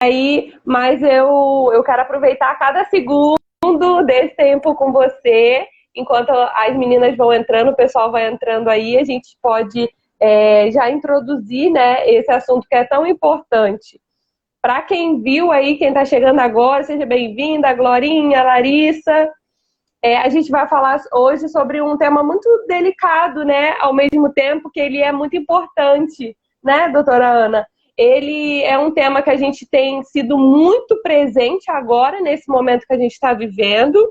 aí, mas eu quero aproveitar cada segundo desse tempo com você. Enquanto as meninas vão entrando, o pessoal vai entrando aí, a gente pode já introduzir, né, esse assunto que é tão importante. Para quem viu aí, quem está chegando agora, seja bem-vinda, Glorinha, Larissa. A gente vai falar hoje sobre um tema muito delicado, né? Ao mesmo tempo que ele é muito importante, né, doutora Ana? Ele é um tema que a gente tem sido muito presente agora, nesse momento que a gente está vivendo.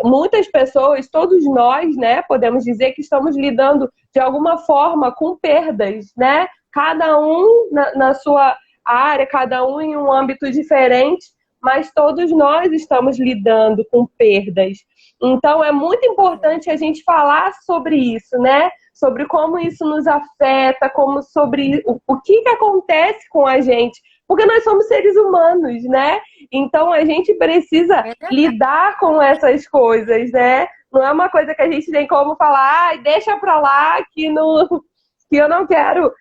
Muitas pessoas, todos nós, né, podemos dizer que estamos lidando de alguma forma com perdas, né? Cada um na sua área, cada um em um âmbito diferente, mas todos nós estamos lidando com perdas. Então, é muito importante a gente falar sobre isso, né? Sobre como isso nos afeta, sobre o que acontece com a gente. Porque nós somos seres humanos, né? Então, a gente precisa lidar com essas coisas, né? Não é uma coisa que a gente tem como falar, deixa pra lá que eu não quero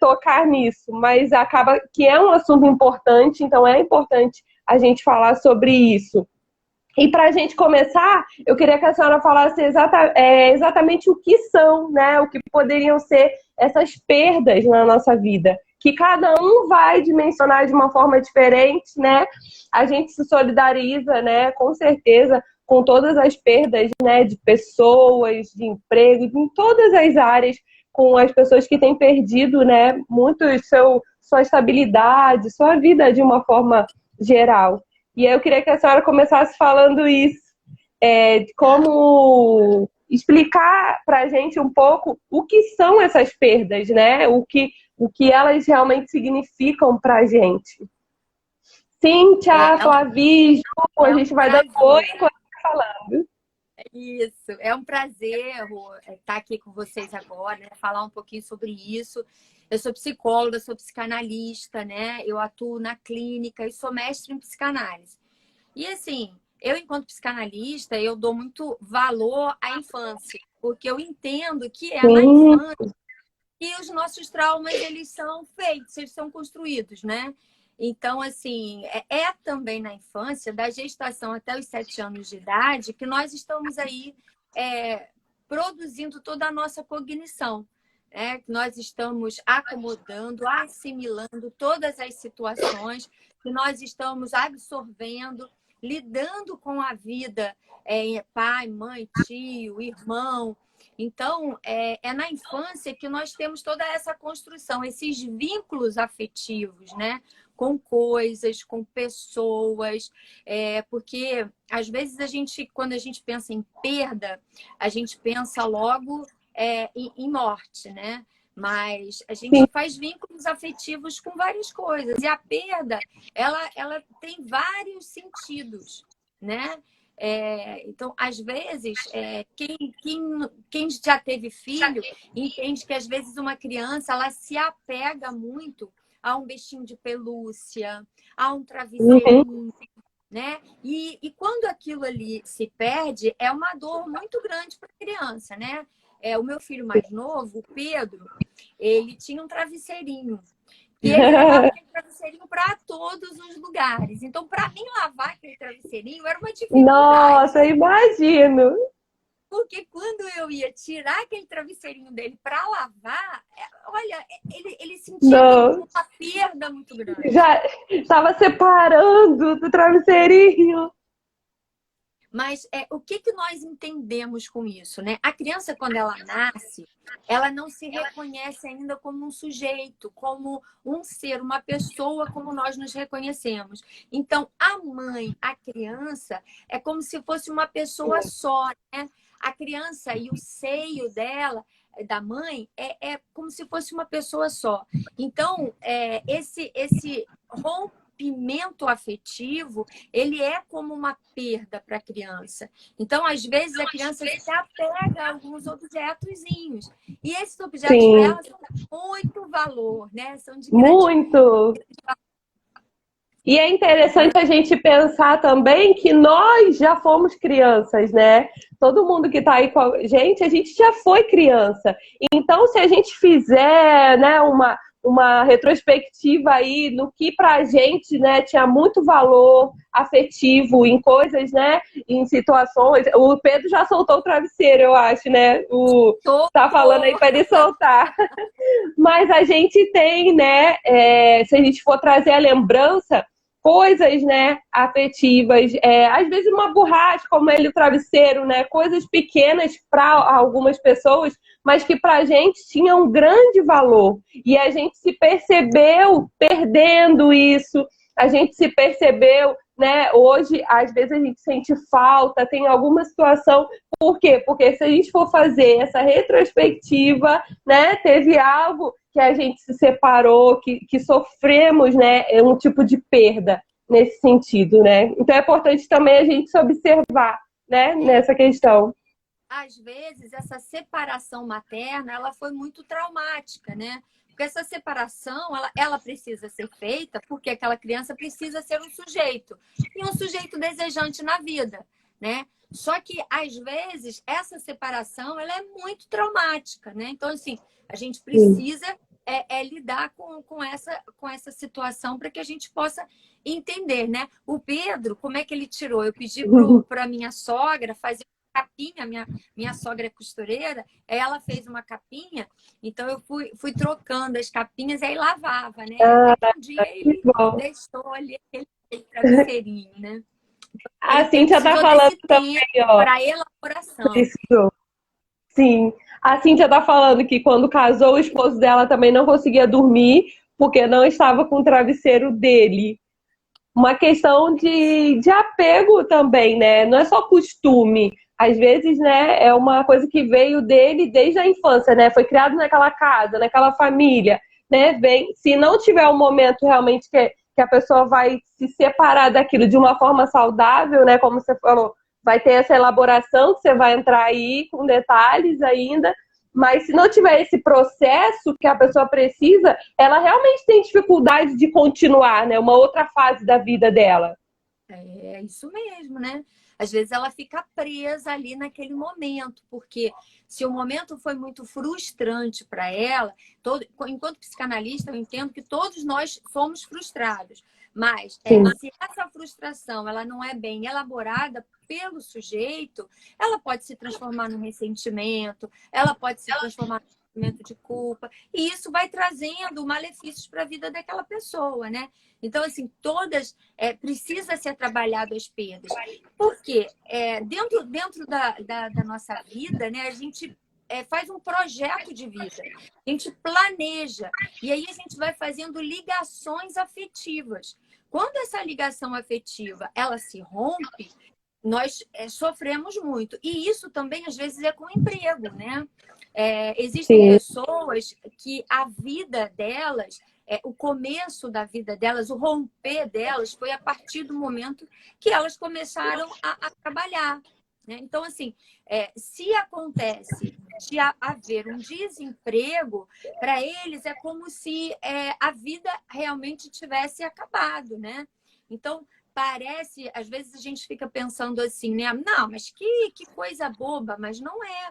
tocar nisso. Mas acaba que é um assunto importante, então é importante a gente falar sobre isso. E para a gente começar, eu queria que a senhora falasse exatamente o que são, né? O que poderiam ser essas perdas na nossa vida. Que cada um vai dimensionar de uma forma diferente, né? A gente se solidariza, né? Com certeza, com todas as perdas, né? De pessoas, de emprego, em todas as áreas, com as pessoas que têm perdido, né? Muito sua estabilidade, sua vida de uma forma geral. E eu queria que a senhora começasse falando isso, de como explicar para a gente um pouco o que são essas perdas, né? O que elas realmente significam para a gente. Cíntia, Flavi, Ju, a gente vai dando oi enquanto está falando. Isso, é um prazer estar aqui com vocês agora, né? Falar um pouquinho sobre isso. Eu sou psicóloga, sou psicanalista, né? Eu atuo na clínica e sou mestre em psicanálise. E assim, eu enquanto psicanalista, eu dou muito valor à infância, porque eu entendo que é na infância que os nossos traumas, eles são feitos, eles são construídos, né? Então, assim, também na infância, da gestação até os 7 anos de idade, que nós estamos aí produzindo toda a nossa cognição. Que nós estamos acomodando, assimilando todas as situações, que nós estamos absorvendo, lidando com a vida, pai, mãe, tio, irmão. Então, é na infância que nós temos toda essa construção, esses vínculos afetivos, né? Com coisas, com pessoas, porque às vezes quando a gente pensa em perda, a gente pensa logo em morte, né? Mas a gente faz vínculos afetivos com várias coisas. E a perda, ela tem vários sentidos, né? Então, às vezes, quem já teve filho entende que, às vezes, uma criança ela se apega muito a um bichinho de pelúcia, a um travesseirinho, né? E quando aquilo ali se perde, é uma dor muito grande para a criança, né? O meu filho mais novo, o Pedro, ele tinha um travesseirinho. E ele levava aquele travesseirinho para todos os lugares. Então, para mim, lavar aquele travesseirinho era uma dificuldade. Nossa, imagino! Porque quando eu ia tirar aquele travesseirinho dele para lavar, olha, ele sentia uma perda muito grande. Já estava separando do travesseirinho. Mas o que nós entendemos com isso, né? A criança, quando ela nasce, ela não se reconhece ainda como um sujeito, como um ser, uma pessoa como nós nos reconhecemos. Então, a mãe, a criança, é como se fosse uma pessoa só, né? A criança e o seio dela, da mãe, é como se fosse uma pessoa só. Então, esse rompimento afetivo, ele é como uma perda para a criança. Então, às vezes, a criança se apega a alguns objetozinhos. E esses objetos dela são de muito valor, né? São de muito! E é interessante a gente pensar também que nós já fomos crianças, né? Todo mundo que está aí com a gente já foi criança. Então, se a gente fizer, né, uma retrospectiva aí no que pra gente, né, tinha muito valor afetivo em coisas, né, em situações. O Pedro já soltou o travesseiro, eu acho, né? Tá falando aí para ele soltar. Mas a gente tem, né, se a gente for trazer a lembrança, coisas, né, afetivas, às vezes uma borracha, como ele, o travesseiro, né, coisas pequenas para algumas pessoas, mas que para a gente tinham um grande valor. E a gente se percebeu perdendo isso, a gente se percebeu, né, hoje, às vezes a gente sente falta, tem alguma situação. Por quê? Porque se a gente for fazer essa retrospectiva, né, teve algo que a gente se separou, que sofremos, né, um tipo de perda nesse sentido, né? Então é importante também a gente se observar, né, nessa questão. Às vezes, essa separação materna, ela foi muito traumática, né? Porque essa separação, ela precisa ser feita porque aquela criança precisa ser um sujeito. E um sujeito desejante na vida, né? Só que, às vezes, essa separação, ela é muito traumática, né? Então, assim, a gente precisa lidar com essa situação para que a gente possa entender, né? O Pedro, como é que ele tirou? Eu pedi para a minha sogra fazer capinha, minha sogra é costureira, ela fez uma capinha, então eu fui trocando as capinhas e aí lavava, né? Até que um dia ele deixou ali aquele travesseirinho, né? A Cíntia tá falando também, ó. Para elaboração. Isso. Sim. A Cíntia tá falando que quando casou, o esposo dela também não conseguia dormir porque não estava com o travesseiro dele. Uma questão de apego também, né? Não é só costume. Às vezes, né, é uma coisa que veio dele desde a infância, né? Foi criado naquela casa, naquela família, né? Se não tiver um momento realmente que a pessoa vai se separar daquilo de uma forma saudável, né? Como você falou, vai ter essa elaboração que você vai entrar aí com detalhes ainda. Mas se não tiver esse processo que a pessoa precisa, ela realmente tem dificuldade de continuar, né? Uma outra fase da vida dela. É isso mesmo, né? Às vezes ela fica presa ali naquele momento, porque se o momento foi muito frustrante para ela, enquanto psicanalista, eu entendo que todos nós somos frustrados. Mas se essa frustração ela não é bem elaborada pelo sujeito, ela pode se transformar num ressentimento, ela pode se transformar num sentimento de culpa, e isso vai trazendo malefícios para a vida daquela pessoa, né? Então, assim, precisa ser trabalhado as perdas. Porque dentro da nossa vida, né, a gente faz um projeto de vida, a gente planeja, e aí a gente vai fazendo ligações afetivas. Quando essa ligação afetiva ela se rompe, nós sofremos muito. E isso também, às vezes, é com emprego, né? Existem pessoas que a vida delas, o começo da vida delas, o romper delas, foi a partir do momento que elas começaram a trabalhar. Né? Então, assim, se acontece de haver um desemprego, para eles é como se a vida realmente tivesse acabado, né? Então, parece, às vezes a gente fica pensando assim, né? Não, mas que coisa boba, mas não é.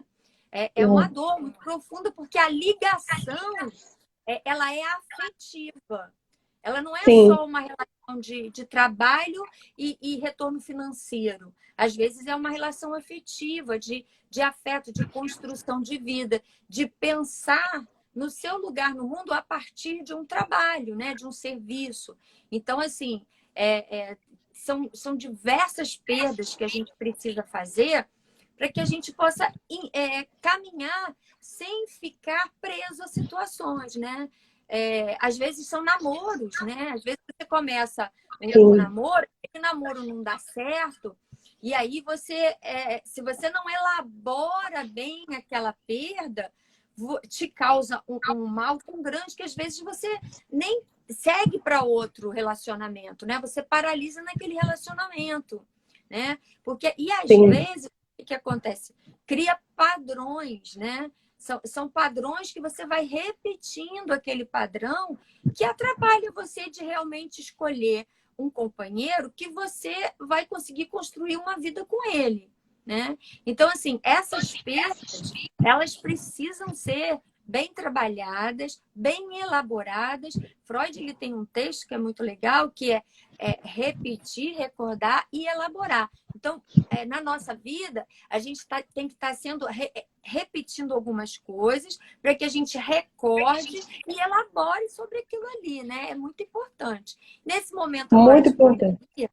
É uma dor muito profunda, porque a ligação, ela é afetiva. Ela não é só uma relação de trabalho e retorno financeiro. Às vezes é uma relação afetiva, de afeto, de construção de vida, de pensar no seu lugar no mundo a partir de um trabalho, né? De um serviço. Então, assim, são diversas perdas que a gente precisa fazer para que a gente possa caminhar sem ficar preso a situações, né? Às vezes são namoros, né? Às vezes você começa um namoro, e o namoro não dá certo, e aí se você não elabora bem aquela perda, te causa um mal tão grande que às vezes você nem segue para outro relacionamento, né? Você paralisa naquele relacionamento, né? E às vezes o que acontece? Cria padrões, né? São padrões que você vai repetindo aquele padrão que atrapalha você de realmente escolher um companheiro que você vai conseguir construir uma vida com ele, né? Então, assim, essas perdas, elas precisam ser bem trabalhadas, bem elaboradas. Freud ele tem um texto que é muito legal, que é repetir, recordar e elaborar. Então, na nossa vida, a gente tem que estar repetindo algumas coisas para que a gente recorde e elabore sobre aquilo ali, né? É muito importante. Nesse momento agora Muito importante. pandemia,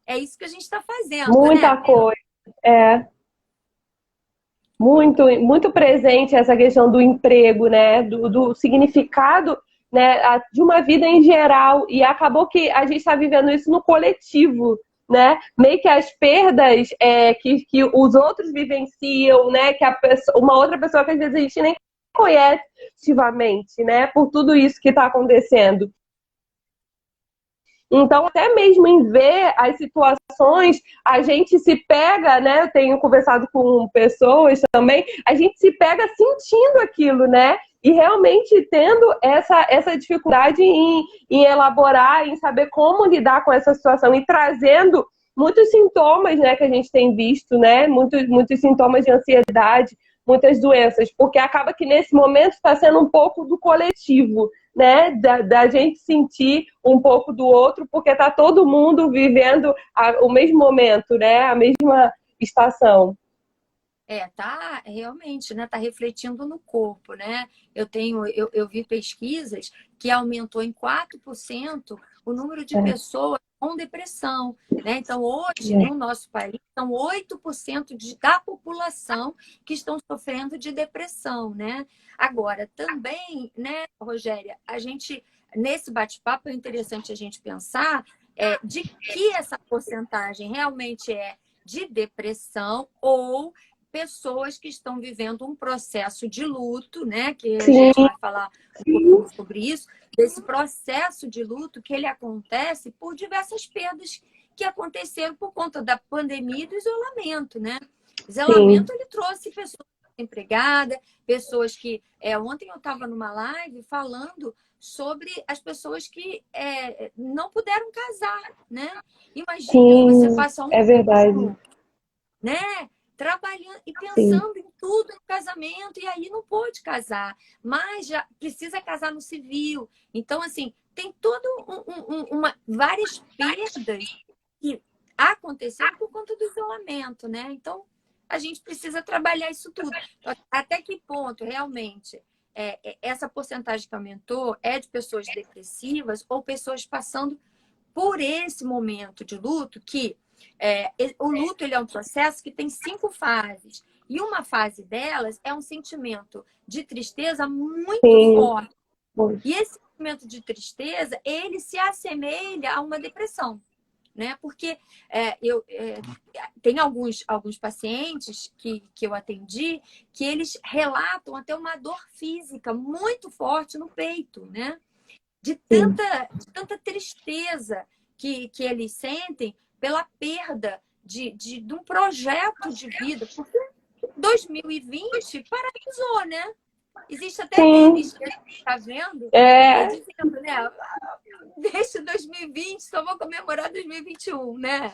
é isso que a gente está fazendo, Muita né? coisa. Muito presente essa questão do emprego, né? Do significado, né? De uma vida em geral. E acabou que a gente está vivendo isso no coletivo, né? Meio que as perdas que os outros vivenciam, né? Que uma outra pessoa que às vezes a gente nem conhece ativamente, né? Por tudo isso que está acontecendo. Então, até mesmo em ver as situações, a gente se pega, né? Eu tenho conversado com pessoas também, a gente se pega sentindo aquilo, né? E realmente tendo essa dificuldade em elaborar, em saber como lidar com essa situação e trazendo muitos sintomas, né, que a gente tem visto, né? Muitos sintomas de ansiedade, muitas doenças, porque acaba que nesse momento está sendo um pouco do coletivo, né, da gente sentir um pouco do outro, porque está todo mundo vivendo o mesmo momento, né, a mesma estação. Tá realmente, né? Tá refletindo no corpo, né? Eu vi pesquisas que aumentou em 4% o número de pessoas com depressão, né? Então, hoje, no nosso país, são 8% da população que estão sofrendo de depressão, né? Agora, também, né, Rogéria, a gente, nesse bate-papo, é interessante a gente pensar de que essa porcentagem realmente é de depressão ou pessoas que estão vivendo um processo de luto, né? Que a gente vai falar um pouquinho sobre isso, desse processo de luto que ele acontece por diversas perdas que aconteceram por conta da pandemia e do isolamento, né? O isolamento, ele trouxe pessoas desempregadas, pessoas que... ontem eu estava numa live falando sobre as pessoas que não puderam casar, né? Imagina você passar é verdade. ano, né? Trabalhando e pensando em tudo no casamento, e aí não pôde casar, mas já precisa casar no civil. Então, assim, tem várias perdas que aconteceram por conta do isolamento, né? Então, a gente precisa trabalhar isso tudo. Até que ponto, realmente, essa porcentagem que aumentou é de pessoas depressivas ou pessoas passando por esse momento de luto que o luto ele é um processo que tem 5 fases. E uma fase delas é um sentimento de tristeza muito forte. E esse sentimento de tristeza, ele se assemelha a uma depressão, né? Porque tem alguns pacientes que eu atendi que eles relatam até uma dor física muito forte no peito, né? De tanta tristeza que eles sentem pela perda de um projeto de vida. Porque 2020 paralisou, né? Existe até memes que a gente está vendo, dizendo, né? Deixa 2020, só vou comemorar 2021, né?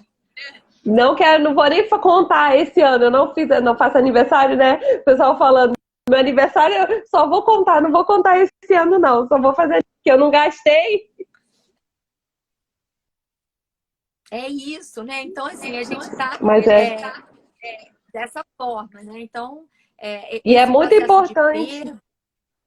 Não vou nem contar esse ano, eu não faço aniversário, né? O pessoal falando, meu aniversário eu só vou contar, não vou contar esse ano não, só vou fazer que eu não gastei. É isso, né? Então, assim, a gente está dessa forma, né? Então, e é muito importante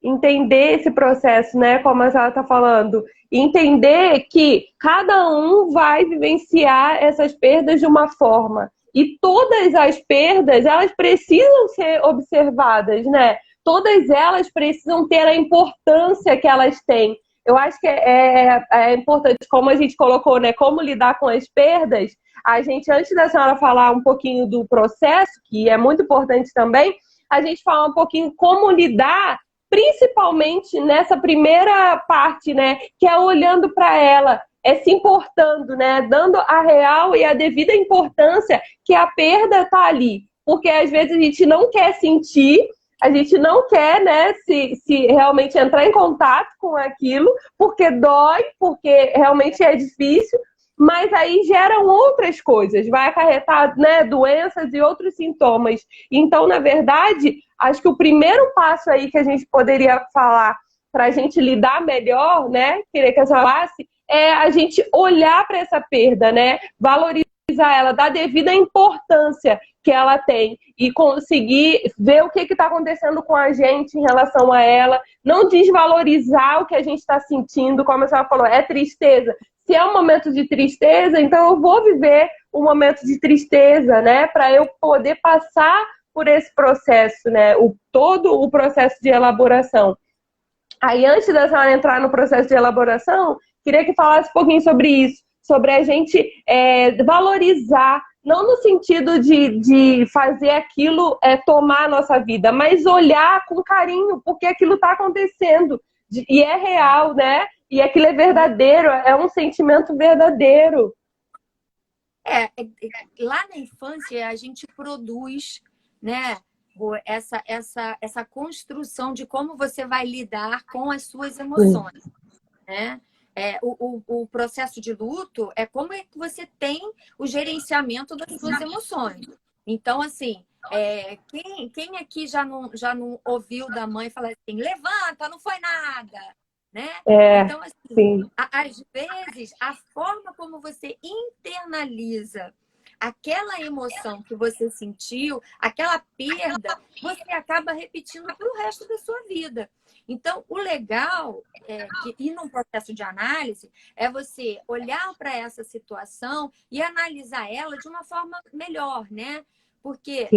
entender esse processo, né? Como a senhora está falando. Entender que cada um vai vivenciar essas perdas de uma forma. E todas as perdas, elas precisam ser observadas, né? Todas elas precisam ter a importância que elas têm. Eu acho que é importante, como a gente colocou, né? Como lidar com as perdas. A gente, antes da senhora falar um pouquinho do processo, que é muito importante também, a gente fala um pouquinho como lidar, principalmente nessa primeira parte, né? Que é olhando para ela, se importando, né? Dando a real e a devida importância que a perda está ali. Porque às vezes a gente não quer sentir, a gente não quer, né, se realmente entrar em contato com aquilo, porque dói, porque realmente é difícil. mas aí geram outras coisas, vai acarretar, né, doenças e outros sintomas. Então, na verdade, acho que o primeiro passo aí que a gente poderia falar para a gente lidar melhor, né, queria que a senhora falasse, é a gente olhar para essa perda, né, valorizar ela, dar a devida importância que ela tem e conseguir ver o que está acontecendo com a gente em relação a ela, não desvalorizar o que a gente está sentindo, como a senhora falou, é tristeza. Se é um momento de tristeza, então eu vou viver um momento de tristeza, né, para eu poder passar por esse processo, né, todo o processo de elaboração. Aí, antes da senhora entrar no processo de elaboração, queria que falasse um pouquinho sobre isso, sobre a gente valorizar, não no sentido de fazer aquilo tomar a nossa vida, mas olhar com carinho, porque aquilo está acontecendo e é real, né? E aquilo é verdadeiro, é um sentimento verdadeiro. Lá na infância a gente produz, né, essa construção de como você vai lidar com as suas emoções, né? O processo de luto é como é que você tem o gerenciamento das suas emoções. Então, assim, quem aqui já não ouviu da mãe falar assim, levanta, não foi nada, né? Então, assim, às vezes, a forma como você internaliza aquela emoção que você sentiu, aquela perda, você acaba repetindo para o resto da sua vida. Então, o legal, e num processo de análise, é você olhar para essa situação e analisar ela de uma forma melhor, né? Porque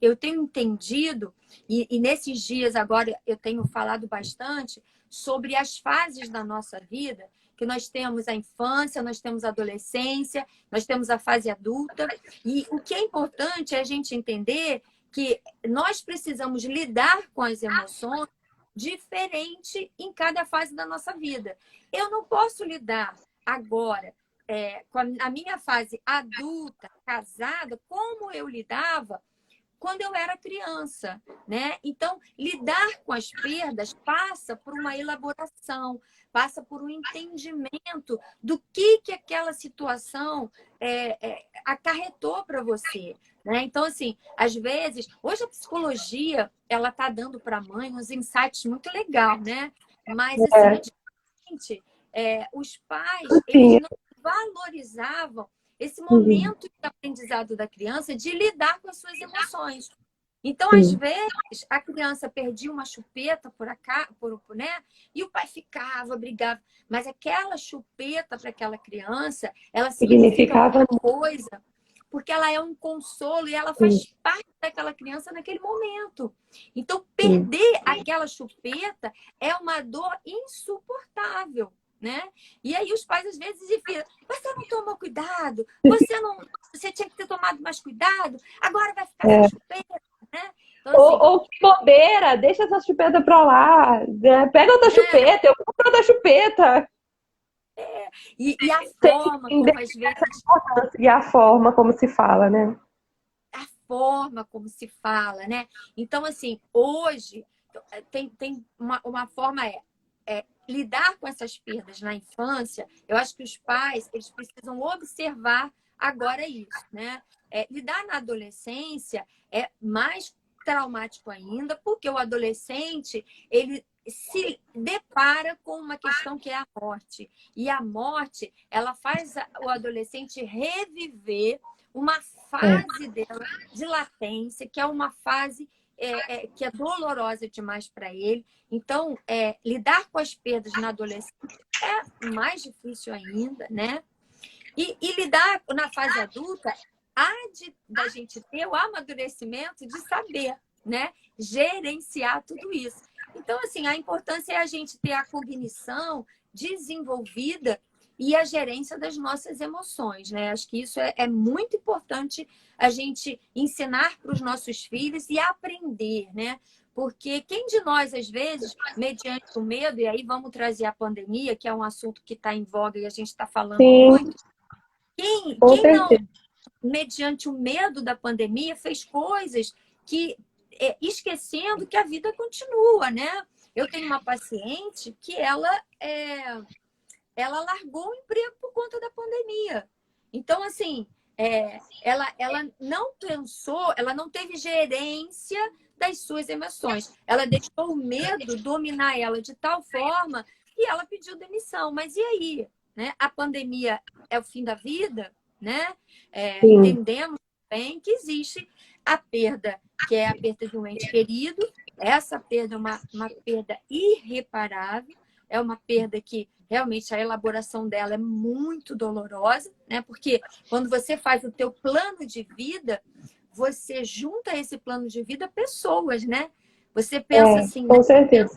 eu tenho entendido, e nesses dias agora eu tenho falado bastante sobre as fases da nossa vida, que nós temos a infância, nós temos a adolescência, nós temos a fase adulta. E o que é importante é a gente entender que nós precisamos lidar com as emoções diferente em cada fase da nossa vida. Eu não posso lidar agora com a minha fase adulta, casada, como eu lidava quando eu era criança, né? Então, lidar com as perdas passa por uma elaboração, passa por um entendimento do que aquela situação acarretou para você, né? Então, assim, às vezes, hoje a psicologia, ela tá dando para a mãe uns insights muito legal, né? Mas, assim, antigamente, os pais, eles não valorizavam esse momento de aprendizado da criança de lidar com as suas emoções. Então, às vezes, a criança perdia uma chupeta né? E o pai ficava, brigava. Mas aquela chupeta para aquela criança, ela significava uma coisa, porque ela é um consolo e ela faz parte daquela criança naquele momento. Então, perder aquela chupeta é uma dor insuportável, né? E aí os pais às vezes dizem, você não tomou cuidado, você tinha que ter tomado mais cuidado, agora vai ficar sem chupeta, né? Então, assim, ou que bobeira, deixa essa chupeta pra lá, né? Pega outra chupeta, eu compro outra chupeta. E a forma como às vezes... E a forma como se fala, né? A forma como se fala, né? Então, assim, hoje tem uma forma lidar com essas perdas na infância. Eu acho que os pais, eles precisam observar agora isso, né? Lidar na adolescência é mais traumático ainda, porque o adolescente, ele se depara com uma questão que é a morte. E a morte, ela faz o adolescente reviver uma fase dela de latência, que é uma fase que é dolorosa demais para ele. Então, lidar com as perdas na adolescência é mais difícil ainda, né? E lidar na fase adulta, da gente ter o amadurecimento de saber, né? Gerenciar tudo isso. Então, assim, a importância é a gente ter a cognição desenvolvida e a gerência das nossas emoções, né? Acho que isso é muito importante a gente ensinar para os nossos filhos e aprender, né? Porque quem de nós, às vezes, mediante o medo, e aí vamos trazer a pandemia, que é um assunto que está em voga e a gente está falando muito, quem não, mediante o medo da pandemia, fez coisas que esquecendo que a vida continua, né? Eu tenho uma paciente que ela ela largou o emprego por conta da pandemia. Então, assim, ela não pensou, ela não teve gerência das suas emoções. Ela deixou o medo dominar ela de tal forma que ela pediu demissão. Mas e aí? Né? A pandemia é o fim da vida, né? Sim. Entendemos bem que existe a perda, que é a perda de um ente querido. Essa perda é uma perda irreparável, é uma perda que realmente a elaboração dela é muito dolorosa, né? Porque quando você faz o teu plano de vida, você junta a esse plano de vida pessoas, né? Você pensa assim, né? Com certeza.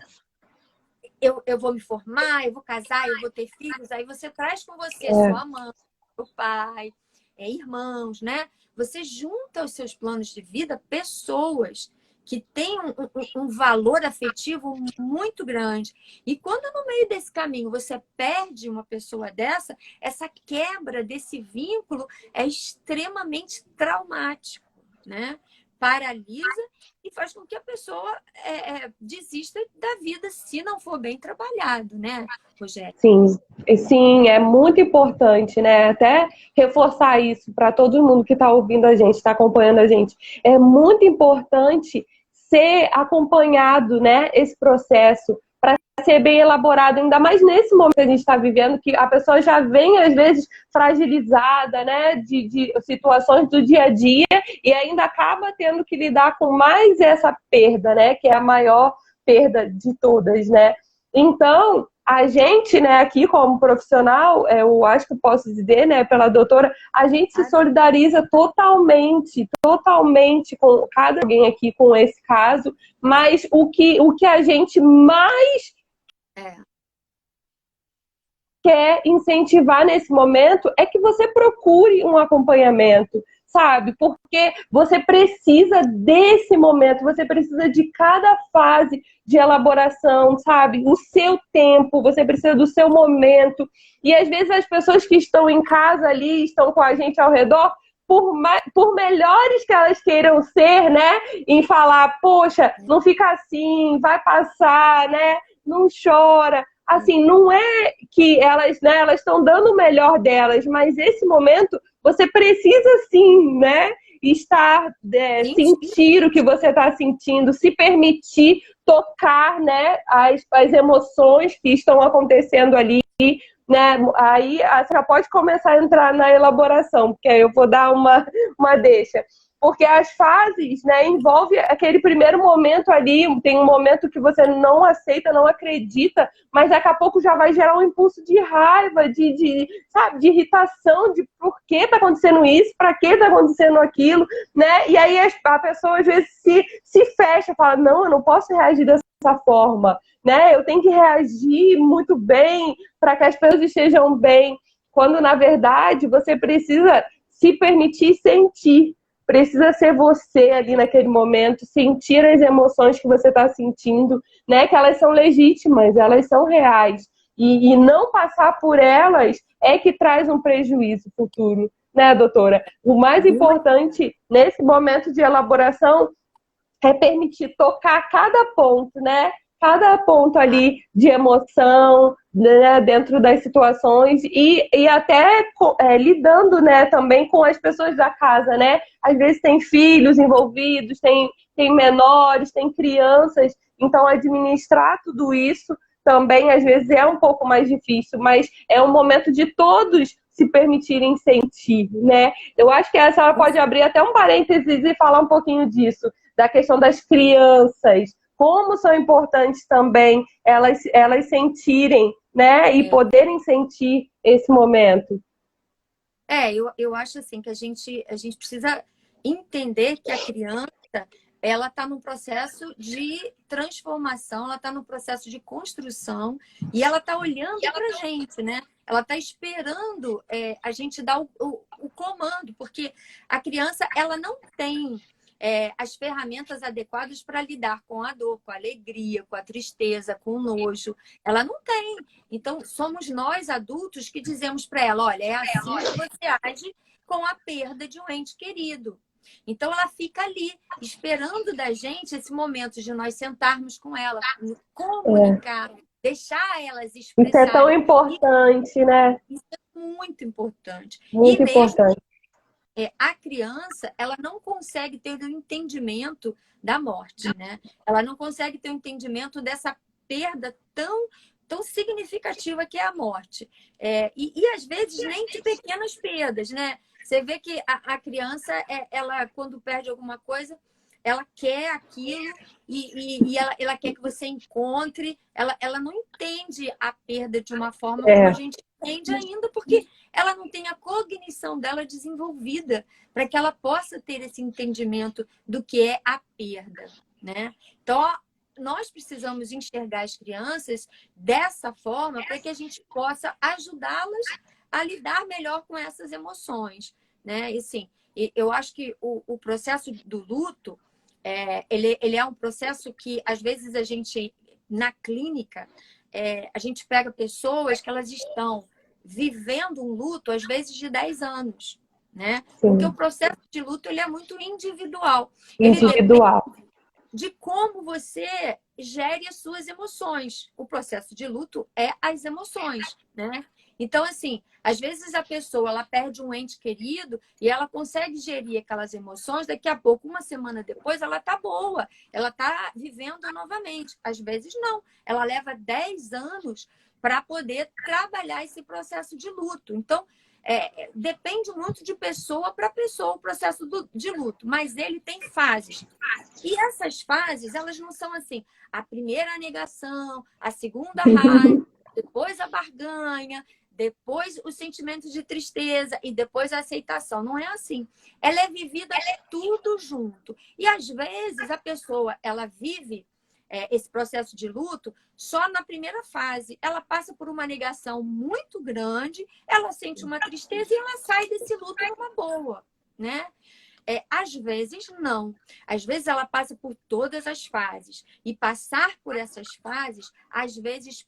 Eu vou me formar, eu vou casar, eu vou ter filhos, aí você traz com você É, sua mãe, seu pai, irmãos, né? Você junta aos seus planos de vida pessoas que têm um valor afetivo muito grande. E quando no meio desse caminho você perde uma pessoa dessa, essa quebra desse vínculo é extremamente traumático, né? Paralisa e faz com que a pessoa desista da vida se não for bem trabalhado, né, Rogério? sim, sim, é muito importante, né? Até reforçar isso para todo mundo que está ouvindo a gente, está acompanhando a gente. É muito importante ser acompanhado, né? Esse processo para ser bem elaborado, ainda mais nesse momento que a gente está vivendo, que a pessoa já vem às vezes fragilizada, né? De situações do dia a dia e ainda acaba tendo que lidar com mais essa perda, né? Que é a maior perda de todas, né? Então, a gente, né, aqui como profissional, eu acho que posso dizer, né, pela doutora, a gente se solidariza totalmente, totalmente com cada alguém aqui com esse caso, mas o que a gente mais quer incentivar nesse momento é que você procure um acompanhamento, sabe? Porque você precisa desse momento, você precisa de cada fase de elaboração, sabe? O seu tempo, você precisa do seu momento. E às vezes as pessoas que estão em casa ali, estão com a gente ao redor, por melhores que elas queiram ser, né? Em falar, poxa, não fica assim, vai passar, né? Não chora. Assim, não é que elas, né, elas estão dando o melhor delas, mas esse momento você precisa sim, né, estar, sentir o que você está sentindo, se permitir tocar, né, as emoções que estão acontecendo ali, né, aí você já pode começar a entrar na elaboração, porque aí eu vou dar uma deixa. Porque as fases, né, envolve aquele primeiro momento ali, tem um momento que você não aceita, não acredita, mas daqui a pouco já vai gerar um impulso de raiva, sabe, de irritação, de por que está acontecendo isso, para que está acontecendo aquilo, né? E aí a pessoa às vezes se fecha, fala, não, eu não posso reagir dessa forma, né? Eu tenho que reagir muito bem para que as pessoas estejam bem, quando na verdade você precisa se permitir sentir. Precisa ser você ali naquele momento, sentir as emoções que você está sentindo, né? Que elas são legítimas, elas são reais. E não passar por elas é que traz um prejuízo futuro, né, doutora? O mais importante nesse momento de elaboração é permitir tocar cada ponto, né? Cada ponto ali de emoção, né, dentro das situações e até lidando, né, também com as pessoas da casa, né? Às vezes tem filhos envolvidos, tem menores, tem crianças, então administrar tudo isso também às vezes é um pouco mais difícil, mas é um momento de todos se permitirem sentir, né? Eu acho que a senhora pode abrir até um parênteses e falar um pouquinho disso, da questão das crianças, como são importantes também elas sentirem, né? E poderem sentir esse momento. Eu acho assim que a gente precisa entender que a criança ela está num processo de transformação, ela está num processo de construção e ela está olhando para a gente, né? Ela está esperando a gente dar o comando, porque a criança ela não tem as ferramentas adequadas para lidar com a dor, com a alegria, com a tristeza, com o nojo. Ela não tem. Então, somos nós adultos que dizemos para ela, olha, é assim que você age com a perda de um ente querido. Então, ela fica ali, esperando da gente esse momento de nós sentarmos com ela, comunicar, deixar elas Isso é tão expressarem. importante, né? Isso é muito importante. E Muito mesmo importante. a criança, ela não consegue ter um entendimento da morte, né? Ela não consegue ter um entendimento dessa perda tão significativa que é a morte. E às vezes nem de pequenas perdas, né? Você vê que a criança, ela quando perde alguma coisa, ela quer aquilo e ela quer que você encontre. Ela não entende a perda de uma forma como a É, gente entende ainda, porque ela não tem a cognição dela desenvolvida para que ela possa ter esse entendimento do que é a perda, né? Então, nós precisamos enxergar as crianças dessa forma para que a gente possa ajudá-las a lidar melhor com essas emoções, né? E sim, eu acho que o processo do luto, ele é um processo que, às vezes, a gente, na clínica, a gente pega pessoas que elas estão vivendo um luto, às vezes, de 10 anos, né? Porque o sim. processo de luto, ele é muito individual. Ele depende Individual. de como você gere as suas emoções. O processo de luto é as emoções, né? Então, assim, às vezes a pessoa ela perde um ente querido e ela consegue gerir aquelas emoções, daqui a pouco, uma semana depois, ela tá boa, ela tá vivendo novamente. Às vezes não, ela leva 10 anos para poder trabalhar esse processo de luto. Então, depende muito de pessoa para pessoa o processo de luto, mas ele tem fases. E essas fases, elas não são assim, a primeira a negação, a segunda a raiva, depois a barganha, depois o sentimento de tristeza e depois a aceitação. Não é assim. Ela é vivida tudo junto. E às vezes a pessoa, ela vive esse processo de luto só na primeira fase. Ela passa por uma negação muito grande, ela sente uma tristeza e ela sai desse luto numa boa, né? Às vezes, não. Às vezes, ela passa por todas as fases. E passar por essas fases, às vezes,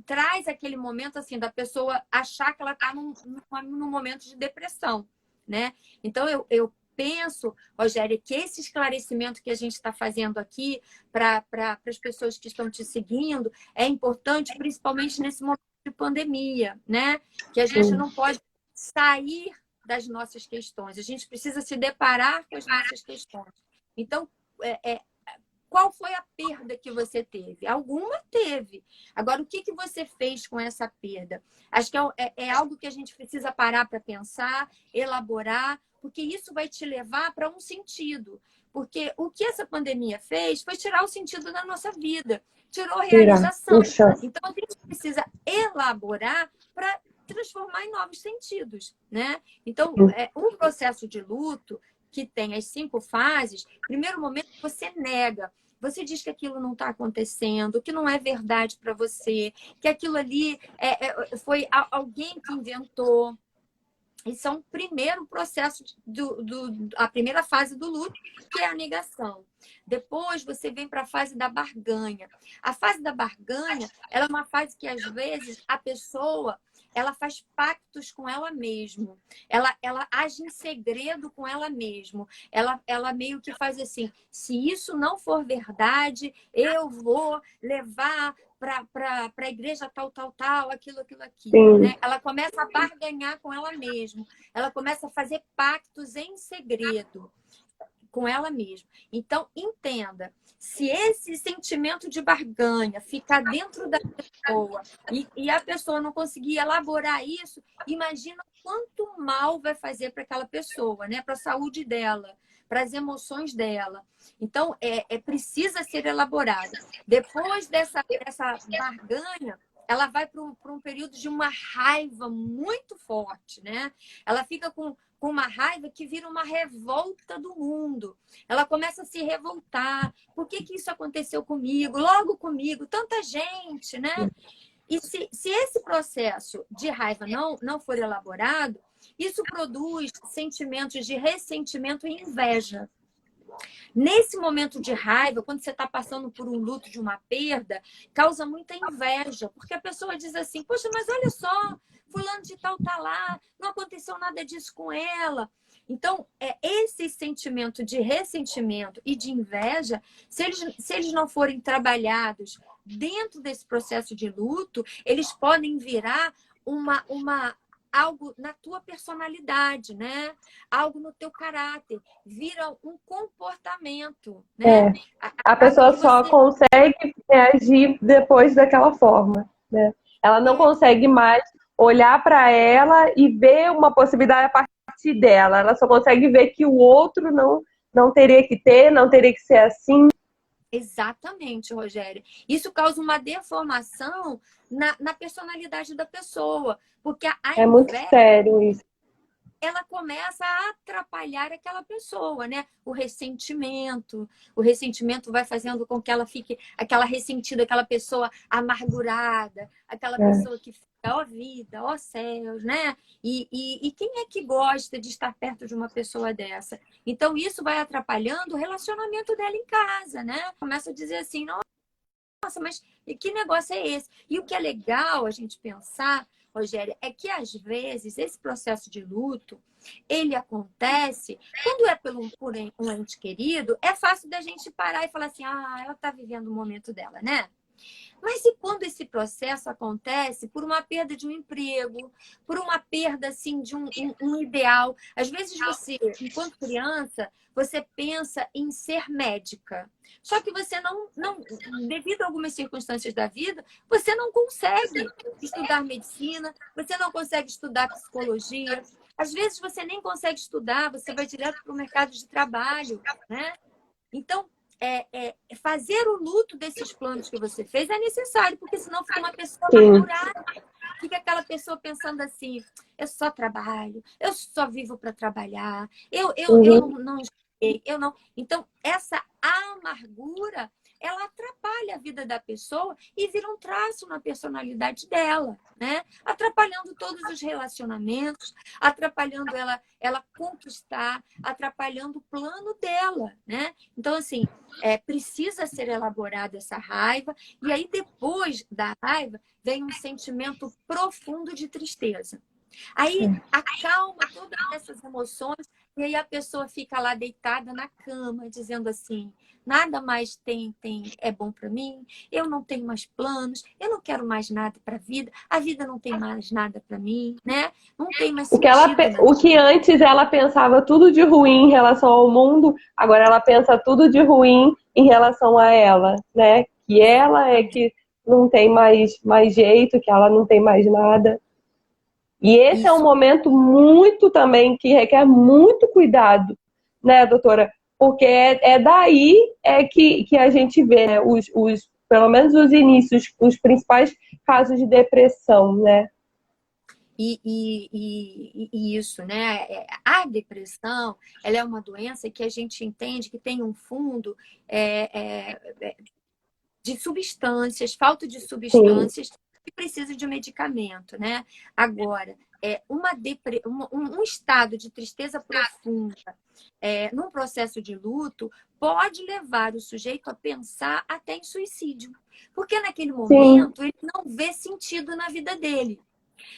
traz aquele momento assim da pessoa achar que ela está num momento de depressão, né? Então, eu penso, Rogério, que esse esclarecimento que a gente está fazendo aqui para as pessoas que estão te seguindo é importante, principalmente nesse momento de pandemia, né? Que a gente não pode sair das nossas questões. A gente precisa se deparar com as nossas questões. Então, qual foi a perda que você teve? Alguma teve. Agora, o que você fez com essa perda? Acho que é algo que a gente precisa parar para pensar, elaborar, porque isso vai te levar para um sentido. Porque o que essa pandemia fez foi tirar o sentido da nossa vida, tirou Tira. realização. Puxa. Então, a gente precisa elaborar para transformar em novos sentidos, né? Então, um processo de luto que tem as 5 fases, primeiro momento você nega, você diz que aquilo não está acontecendo, que não é verdade para você, que aquilo ali foi alguém que inventou. Isso é um primeiro processo, a primeira fase do luto, que é a negação. Depois você vem para a fase da barganha. A fase da barganha, ela é uma fase que, às vezes, a pessoa ela faz pactos com ela mesma. Ela age em segredo com ela mesma. Ela meio que faz assim, se isso não for verdade, eu vou levar para a igreja tal, aquilo, né? Ela começa a barganhar com ela mesma. Ela começa a fazer pactos em segredo com ela mesma. Então, entenda, se esse sentimento de barganha ficar dentro da pessoa e a pessoa não conseguir elaborar isso, imagina quanto mal vai fazer para aquela pessoa, né? Para a saúde dela, para as emoções dela. Então, precisa ser elaborado. Depois dessa barganha, ela vai para um período de uma raiva muito forte, né? Ela fica com uma raiva que vira uma revolta do mundo. Ela começa a se revoltar. Por que isso aconteceu comigo? Logo comigo, tanta gente, né? E se esse processo de raiva não for elaborado, isso produz sentimentos de ressentimento e inveja. Nesse momento de raiva, quando você está passando por um luto de uma perda, causa muita inveja, porque a pessoa diz assim, poxa, mas olha só, fulano de tal tá lá, não aconteceu nada disso com ela. Então, esse sentimento de ressentimento e de inveja, se eles não forem trabalhados dentro desse processo de luto, eles podem virar algo na tua personalidade, né? Algo no teu caráter, vira um comportamento, né? A pessoa só consegue reagir depois daquela forma, né? Ela não consegue mais olhar para ela e ver uma possibilidade a partir dela. Ela só consegue ver que o outro não teria que ter, não teria que ser assim. Exatamente, Rogério. Isso causa uma deformação na personalidade da pessoa, porque a É muito inveja, sério isso. ela começa a atrapalhar aquela pessoa, né? O ressentimento vai fazendo com que ela fique aquela ressentida, aquela pessoa amargurada, aquela pessoa que fica, ó vida, ó céus, né? E quem é que gosta de estar perto de uma pessoa dessa? Então, isso vai atrapalhando o relacionamento dela em casa, né? Começa a dizer assim, nossa, mas que negócio é esse? E o que é legal a gente pensar, Rogério, é que às vezes esse processo de luto, ele acontece quando é por um ente querido, é fácil da gente parar e falar assim, ela está vivendo o momento dela, né? Mas e quando esse processo acontece por uma perda de um emprego, por uma perda assim, de um ideal? Às vezes você, enquanto criança, você pensa em ser médica. Só que você não, devido a algumas circunstâncias da vida, você não consegue estudar medicina, você não consegue estudar psicologia. Às vezes você nem consegue estudar, você vai direto para o mercado de trabalho, né? Então, fazer o luto desses planos que você fez é necessário, porque senão fica uma pessoa amargurada. Fica aquela pessoa pensando assim, eu só trabalho, eu só vivo para trabalhar, eu não sei, eu não. Então, essa amargura, ela atrapalha a vida da pessoa e vira um traço na personalidade dela, né? Atrapalhando todos os relacionamentos, atrapalhando ela conquistar, atrapalhando o plano dela, né? Então, assim, precisa ser elaborada essa raiva, e aí depois da raiva vem um sentimento profundo de tristeza. Aí acalma todas essas emoções e aí a pessoa fica lá deitada na cama, dizendo assim, nada mais é bom para mim, eu não tenho mais planos, eu não quero mais nada para a vida não tem mais nada para mim, né? Não tem mais sentido. O que antes ela pensava tudo de ruim em relação ao mundo, agora ela pensa tudo de ruim em relação a ela, né? Que ela é que não tem mais jeito, que ela não tem mais nada. E esse é um momento muito também que requer muito cuidado, né, doutora? Porque daí que a gente vê, né, pelo menos os inícios, os principais casos de depressão, né? E isso, né? A depressão, ela é uma doença que a gente entende que tem um fundo de substâncias, falta de substâncias. Sim. Que precisa de medicamento, né? Agora, um estado de tristeza profunda, num processo de luto, pode levar o sujeito a pensar até em suicídio. Porque naquele momento, ele não vê sentido na vida dele.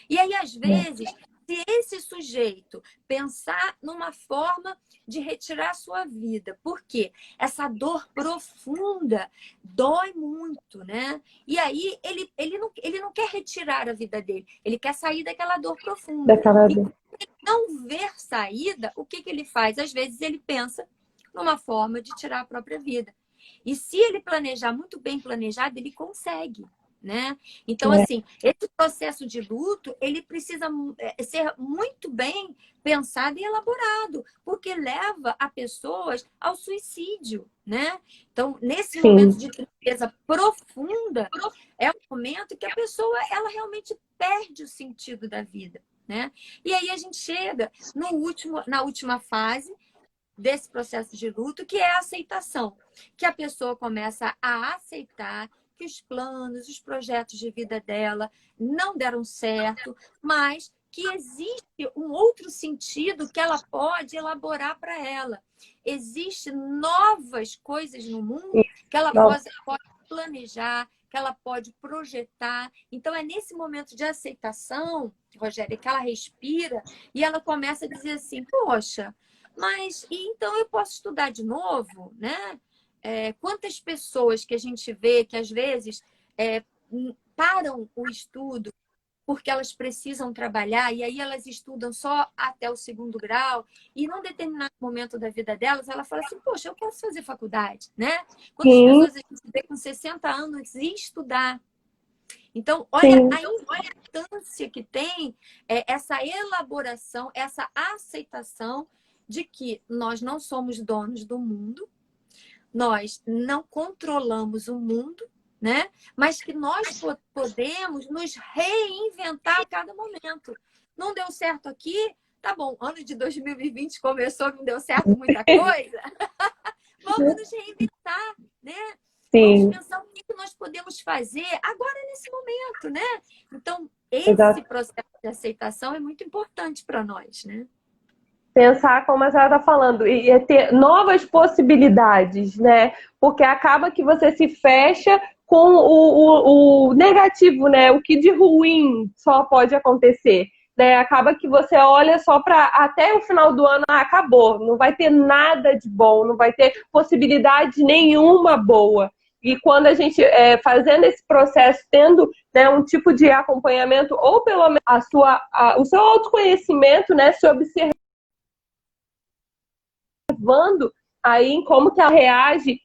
E aí, às vezes, se esse sujeito pensar numa forma de retirar a sua vida, porque essa dor profunda dói muito, né? E aí ele não quer retirar a vida dele, ele quer sair daquela dor profunda. E quando ele não ver saída, o que ele faz? Às vezes ele pensa numa forma de tirar a própria vida. E se ele planejar muito bem planejado, ele consegue. Né? Então, assim, esse processo de luto, ele precisa ser muito bem pensado e elaborado, porque leva a pessoas ao suicídio, né? Então, nesse momento de tristeza profunda, é o momento que a pessoa, ela realmente perde o sentido da vida, né? E aí a gente chega na última fase desse processo de luto, que é a aceitação, que a pessoa começa a aceitar que os planos, os projetos de vida dela não deram certo, mas que existe um outro sentido que ela pode elaborar para ela. Existem novas coisas no mundo que ela pode planejar, que ela pode projetar. Então, é nesse momento de aceitação, Rogéria, que ela respira e ela começa a dizer assim, poxa, mas então eu posso estudar de novo, né? Quantas pessoas que a gente vê que às vezes param o estudo porque elas precisam trabalhar, e aí elas estudam só até o 2º grau, e num determinado momento da vida delas, ela fala assim, poxa, eu posso fazer faculdade, né? Quantas Sim, pessoas a gente vê com 60 anos e estudar? Então, olha sim, a importância que tem essa elaboração, essa aceitação de que nós não somos donos do mundo, nós não controlamos o mundo, né? Mas que nós podemos nos reinventar a cada momento. Não deu certo aqui? Tá bom, ano de 2020 começou, não deu certo muita coisa. Vamos nos reinventar, né? Vamos sim, pensar o que nós podemos fazer agora nesse momento, né? Então, esse exato. processo de aceitação é muito importante para nós, né? Pensar como a senhora está falando, e é ter novas possibilidades, né? Porque acaba que você se fecha com o negativo, né? O que de ruim só pode acontecer. Né? Acaba que você olha só para até o final do ano, acabou, não vai ter nada de bom, não vai ter possibilidade nenhuma boa. E quando a gente fazendo esse processo, tendo, né, um tipo de acompanhamento, ou pelo menos o seu autoconhecimento, né, se observar observando aí em como que ela reage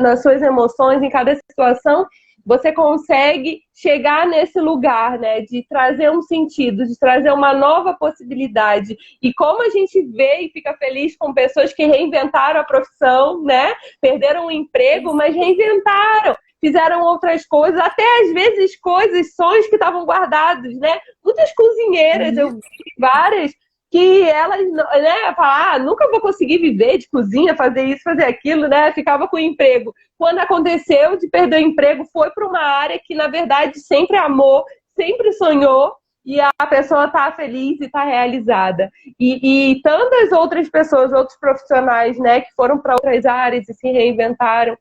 nas suas emoções, em cada situação, você consegue chegar nesse lugar, né, de trazer um sentido, de trazer uma nova possibilidade. E como a gente vê e fica feliz com pessoas que reinventaram a profissão, né, perderam o emprego, mas reinventaram, fizeram outras coisas, até às vezes coisas, sonhos que estavam guardados, né? Muitas cozinheiras, eu vi várias que elas, né, falam, nunca vou conseguir viver de cozinha, fazer isso, fazer aquilo, né? Ficava com o emprego. Quando aconteceu de perder o emprego, foi para uma área que, na verdade, sempre amou, sempre sonhou, e a pessoa está feliz e está realizada. E tantas outras pessoas, outros profissionais, né, que foram para outras áreas e se reinventaram,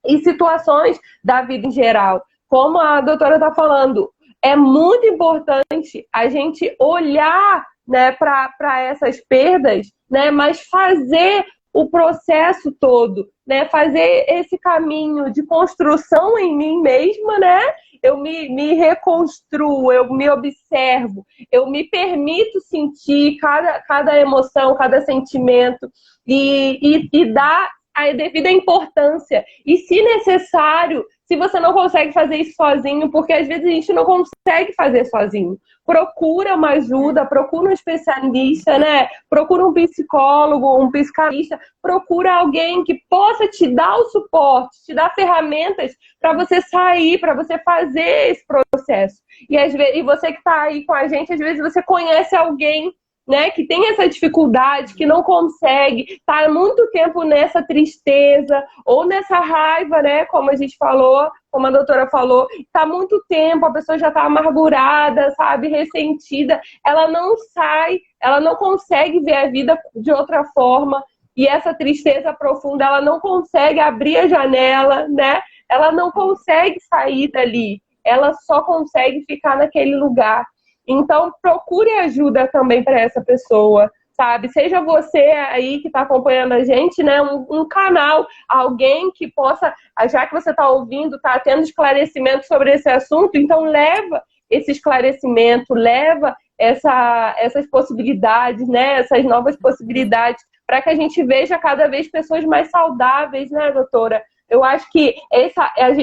e situações da vida em geral. Como a doutora está falando, é muito importante a gente olhar, né, para essas perdas, né, mas fazer o processo todo, né, fazer esse caminho de construção em mim mesma, né? Eu me reconstruo, eu me observo, eu me permito sentir cada emoção, cada sentimento e dar a devida importância. E, se necessário, se você não consegue fazer isso sozinho, porque às vezes a gente não consegue fazer sozinho, procura uma ajuda, procura um especialista, né? Procura um psicólogo, um psicanalista, procura alguém que possa te dar o suporte, te dar ferramentas para você sair, para você fazer esse processo. E você que está aí com a gente, às vezes você conhece alguém, né, que tem essa dificuldade, que não consegue, está há muito tempo nessa tristeza ou nessa raiva, né, como a gente falou, como a doutora falou, está há muito tempo, a pessoa já está amargurada, sabe, ressentida, ela não sai, ela não consegue ver a vida de outra forma, e essa tristeza profunda, ela não consegue abrir a janela, né, ela não consegue sair dali, ela só consegue ficar naquele lugar. Então, procure ajuda também para essa pessoa, sabe? Seja você aí que está acompanhando a gente, né? Um canal, alguém que possa, já que você está ouvindo, está tendo esclarecimento sobre esse assunto, então leva esse esclarecimento, leva essas possibilidades, né? Essas novas possibilidades, para que a gente veja cada vez pessoas mais saudáveis, né, doutora? Eu acho que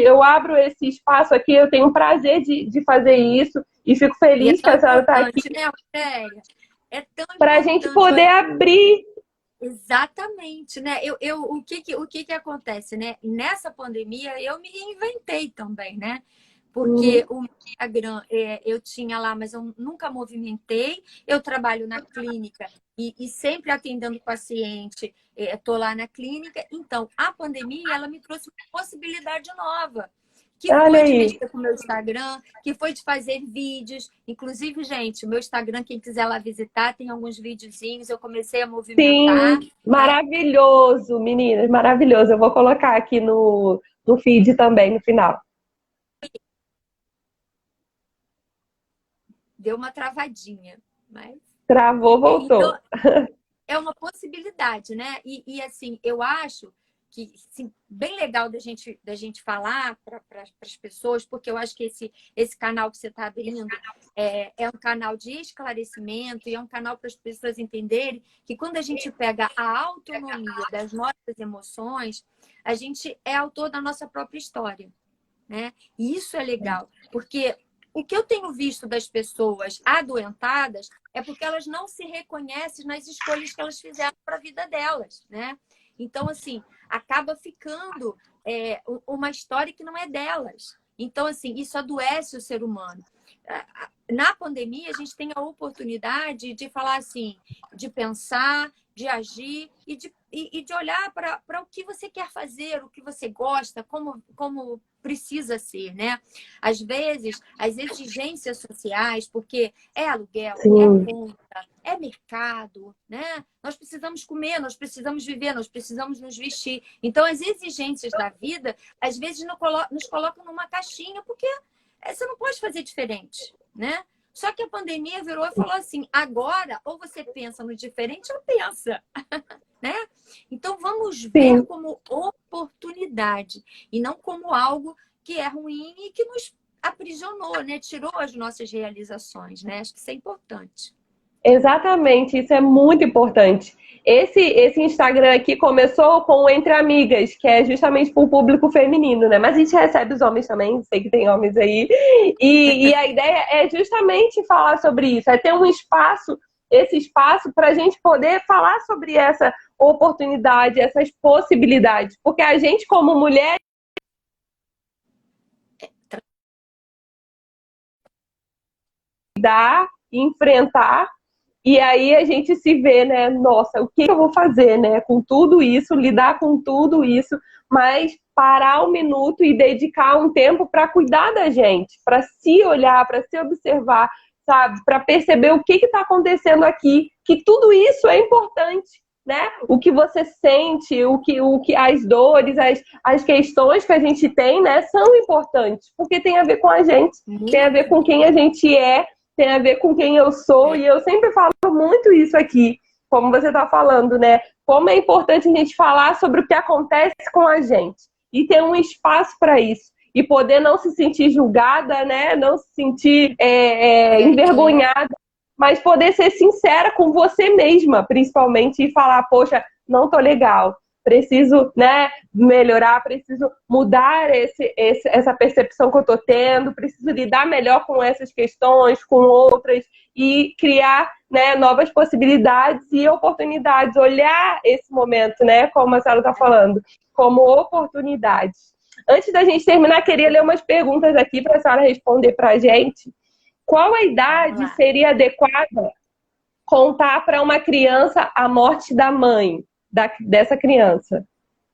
eu abro esse espaço aqui, eu tenho o prazer de fazer isso e fico E é feliz que tão a senhora está aqui importante, né, Aurélia? É tão para a gente importante. poder abrir. Exatamente, né? O que acontece, né? Nessa pandemia, eu me reinventei também, né? Porque o Instagram, eu tinha lá, mas eu nunca movimentei. Eu trabalho na clínica e sempre atendendo paciente, estou lá na clínica. Então, a pandemia, ela me trouxe uma possibilidade nova, que Olha foi de aí. mexer com o meu Instagram, que foi de fazer vídeos. Inclusive, gente, o meu Instagram, quem quiser lá visitar, tem alguns videozinhos. Eu comecei a movimentar, Sim, né? maravilhoso, meninas, maravilhoso. Eu vou colocar aqui no feed também, no final. Deu uma travadinha, mas... Travou, Então, voltou. é uma possibilidade, né? E assim, eu acho assim, bem legal da gente falar para as pessoas, porque eu acho que esse canal que você está abrindo é um canal de esclarecimento e é um canal para as pessoas entenderem que quando a gente pega a autonomia das nossas emoções, a gente é autor da nossa própria história, né? E isso é legal, porque o que eu tenho visto das pessoas adoentadas é porque elas não se reconhecem nas escolhas que elas fizeram para a vida delas, né? Então, assim, acaba ficando uma história que não é delas. Então, assim, isso adoece o ser humano. Na pandemia, a gente tem a oportunidade de falar assim, de pensar, de agir e de olhar para o que você quer fazer, o que você gosta, como precisa ser, né? Às vezes, as exigências sociais, porque é aluguel, é conta, é mercado, né? Nós precisamos comer, nós precisamos viver, nós precisamos nos vestir. Então, as exigências da vida, às vezes, nos colocam numa caixinha, porque você não pode fazer diferente, né? Só que a pandemia virou e falou assim, agora, ou você pensa no diferente ou pensa, né? Então, vamos ver como oportunidade e não como algo que é ruim e que nos aprisionou, né? Tirou as nossas realizações, né? Acho que isso é importante. Exatamente, isso é muito importante. Esse Instagram aqui começou com Entre Amigas, que é justamente para o público feminino, né? Mas a gente recebe os homens também, sei que tem homens aí. E a ideia é justamente falar sobre isso, é ter um espaço, esse espaço para a gente poder falar sobre essa oportunidade, essas possibilidades. Porque a gente, como mulher, dá, enfrentar. E aí a gente se vê, né? Nossa, o que eu vou fazer, né? Com tudo isso, lidar com tudo isso, mas parar um minuto e dedicar um tempo para cuidar da gente, para se olhar, para se observar, sabe? Para perceber o que está acontecendo aqui, que tudo isso é importante, né? O que você sente, o que as dores, as questões que a gente tem, né? São importantes, porque tem a ver com a gente, tem a ver com quem a gente é, tem a ver com quem eu sou, e eu sempre falo muito isso aqui, como você está falando, né? Como é importante a gente falar sobre o que acontece com a gente e ter um espaço para isso e poder não se sentir julgada, né? Não se sentir envergonhada, mas poder ser sincera com você mesma, principalmente, e falar, poxa, não tô legal. Preciso, né, melhorar, preciso mudar essa percepção que eu estou tendo, preciso lidar melhor com essas questões, com outras, e criar, né, novas possibilidades e oportunidades. Olhar esse momento, né, como a Marcelo está falando, como oportunidades. Antes da gente terminar, queria ler umas perguntas aqui para a senhora responder para a gente. Qual a idade seria adequada contar para uma criança a morte da mãe? Dessa criança.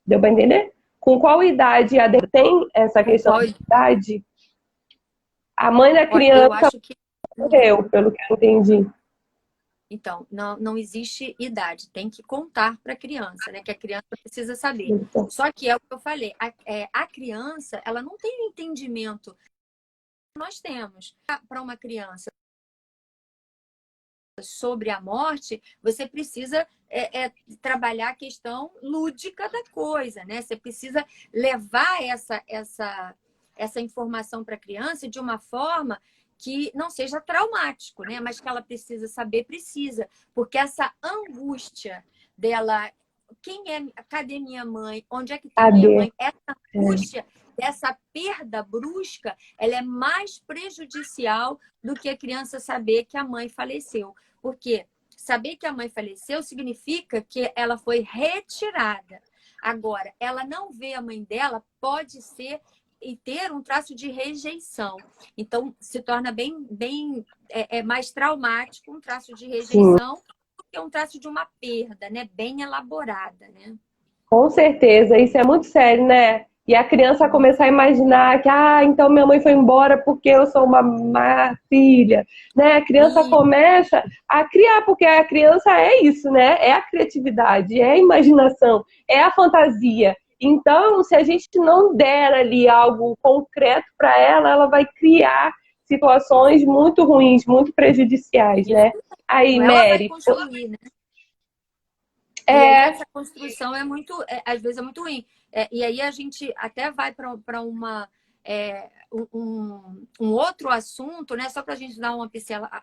Deu para entender? Com qual idade tem essa questão de idade? A mãe da criança eu acho que morreu, pelo que eu entendi. Então, não existe idade, tem que contar para a criança, né? Que a criança precisa saber. Então. Só que é o que eu falei, a criança, ela não tem o entendimento que nós temos. Para uma criança sobre a morte, você precisa trabalhar a questão lúdica da coisa, né? Você precisa levar essa informação para a criança de uma forma que não seja traumático, né? Mas que ela precisa saber, porque essa angústia dela, cadê minha mãe? Onde é que está minha mãe? Essa angústia dessa perda brusca, ela é mais prejudicial do que a criança saber que a mãe faleceu. Porque saber que a mãe faleceu significa que ela foi retirada. Agora, ela não vê a mãe dela, pode ser e ter um traço de rejeição. Então, se torna bem mais traumático um traço de rejeição do que um traço de uma perda, né? Bem elaborada, né? Com certeza, isso é muito sério, né? E a criança começar a imaginar que, então minha mãe foi embora porque eu sou uma má filha, né? A criança começa a criar, porque a criança é isso, né? É a criatividade, é a imaginação, é a fantasia. Então, se a gente não der ali algo concreto para ela, ela vai criar situações muito ruins, muito prejudiciais, né? Aí, ela vai Mary... construir, né? E aí É, essa construção é muito, às vezes é muito ruim. E aí a gente até vai para um outro assunto, né? Só para a gente dar uma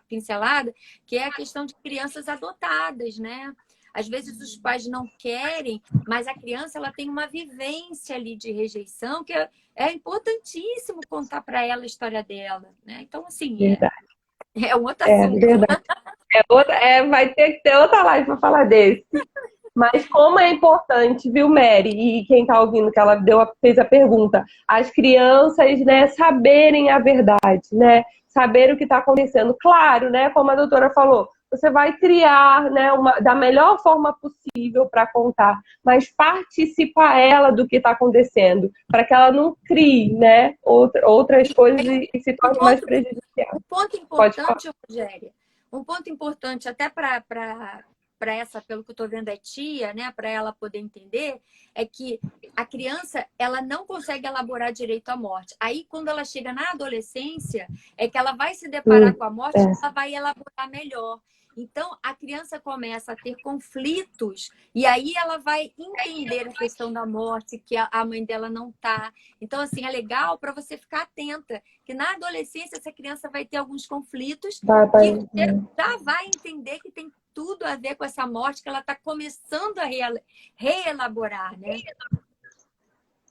pincelada, que é a questão de crianças adotadas, né? Às vezes os pais não querem, mas a criança ela tem uma vivência ali de rejeição que é importantíssimo contar para ela a história dela, né? Então, assim, verdade. é um outro É, assunto. verdade. Vai ter que ter outra live para falar desse. Mas como é importante, viu, Mary? E quem está ouvindo, que ela fez a pergunta, as crianças, né, saberem a verdade, né? Saber o que está acontecendo. Claro, né? Como a doutora falou, você vai criar, né, da melhor forma possível para contar, mas participa ela do que está acontecendo, para que ela não crie, né, outras coisas e se Um torne mais ponto, prejudicial. um ponto Pode falar. importante, Rogéria, um ponto importante até para essa, pelo que eu estou vendo, é tia, né, para ela poder entender, é que a criança ela não consegue elaborar direito à morte. Aí, quando ela chega na adolescência, é que ela vai se deparar com a morte e É, ela vai elaborar melhor. Então, a criança começa a ter conflitos e aí ela vai entender a questão da morte, que a mãe dela não está. Então, assim, é legal para você ficar atenta, que na adolescência essa criança vai ter alguns conflitos que você já vai entender que tem tudo a ver com essa morte que ela está começando a reelaborar, né?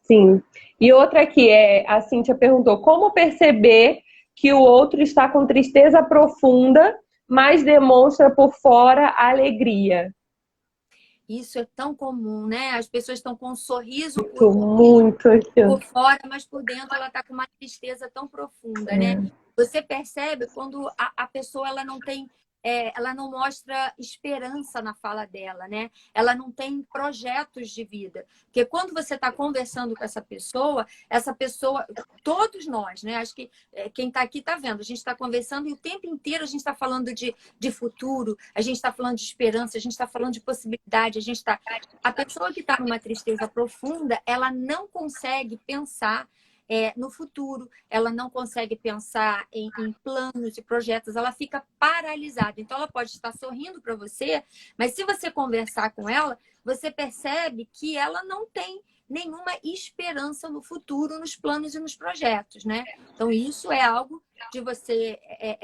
sim. E outra aqui a Cíntia perguntou, como perceber que o outro está com tristeza profunda, mas demonstra por fora alegria? Isso é tão comum, né? As pessoas estão com um sorriso Muito, muito aqui, ó. por fora, mas por dentro ela está com uma tristeza tão profunda, né? Você percebe quando a pessoa ela não tem, ela não mostra esperança na fala dela, né? Ela não tem projetos de vida. Porque quando você está conversando com essa pessoa, todos nós, né? Acho que quem está aqui está vendo, a gente está conversando e o tempo inteiro a gente está falando de futuro, a gente está falando de esperança, a gente está falando de possibilidade, a pessoa que está numa tristeza profunda, ela não consegue pensar no futuro, ela não consegue pensar em planos e projetos, ela fica paralisada. Então, ela pode estar sorrindo para você, mas se você conversar com ela, você percebe que ela não tem nenhuma esperança no futuro, nos planos e nos projetos, né? Então, isso é algo de você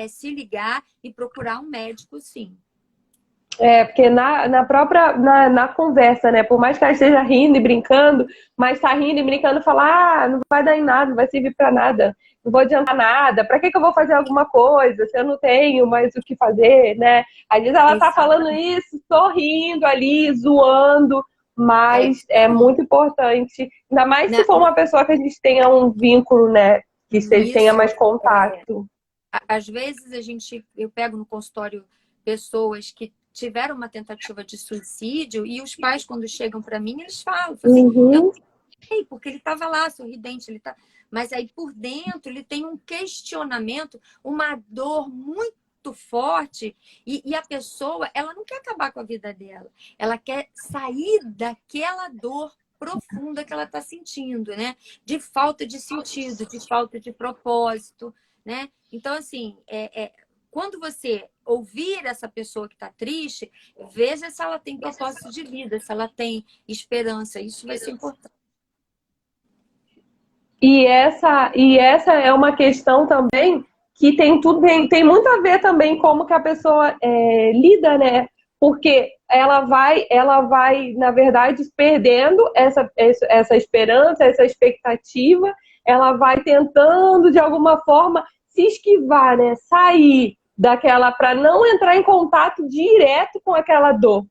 se ligar e procurar um médico, sim. Porque na conversa, né? Por mais que ela esteja rindo e brincando, mas tá rindo e brincando e fala, não vai dar em nada, não vai servir para nada, não vou adiantar nada, para que eu vou fazer alguma coisa se eu não tenho mais o que fazer, né? Às vezes ela tá falando isso, sorrindo ali, zoando, mas é muito importante, ainda mais se for uma pessoa que a gente tenha um vínculo, né? Que tenha mais contato. Às vezes eu pego no consultório pessoas que tiveram uma tentativa de suicídio e os pais, quando chegam para mim, eles falam assim, eu sei, porque ele estava lá, sorridente, mas aí por dentro ele tem um questionamento, uma dor muito forte e a pessoa, ela não quer acabar com a vida dela, ela quer sair daquela dor profunda que ela está sentindo, né? De falta de sentido, de falta de propósito, né? Então, assim, quando você ouvir essa pessoa que está triste, veja se ela tem propósito de vida, se ela tem esperança. Isso vai ser importante. E essa é uma questão também que tem muito a ver também como que a pessoa lida, né? Porque ela vai, na verdade, perdendo essa esperança, essa expectativa, ela vai tentando, de alguma forma, se esquivar, né? Sair daquela, para não entrar em contato direto com aquela dor.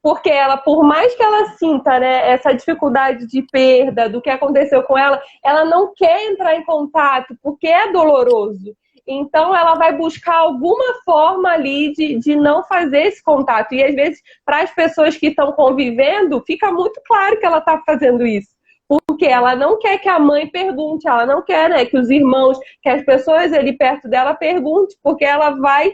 Porque ela, por mais que ela sinta, né, essa dificuldade de perda do que aconteceu com ela não quer entrar em contato porque é doloroso. Então, ela vai buscar alguma forma ali de não fazer esse contato. E, às vezes, para as pessoas que estão convivendo, fica muito claro que ela está fazendo isso. Porque ela não quer que a mãe pergunte, ela não quer, né, que os irmãos, que as pessoas ali perto dela perguntem, porque ela vai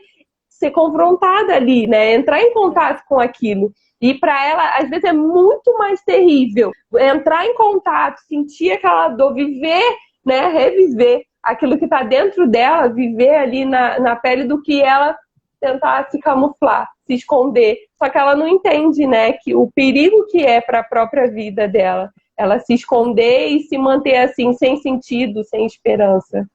ser confrontada ali, né, entrar em contato com aquilo. E para ela, às vezes, é muito mais terrível entrar em contato, sentir aquela dor, viver, né, reviver aquilo que está dentro dela, viver ali na pele, do que ela tentar se camuflar. se esconder. Só que ela não entende, né, que o perigo que é para a própria vida dela. Ela se esconder e se manter assim, sem sentido, sem esperança.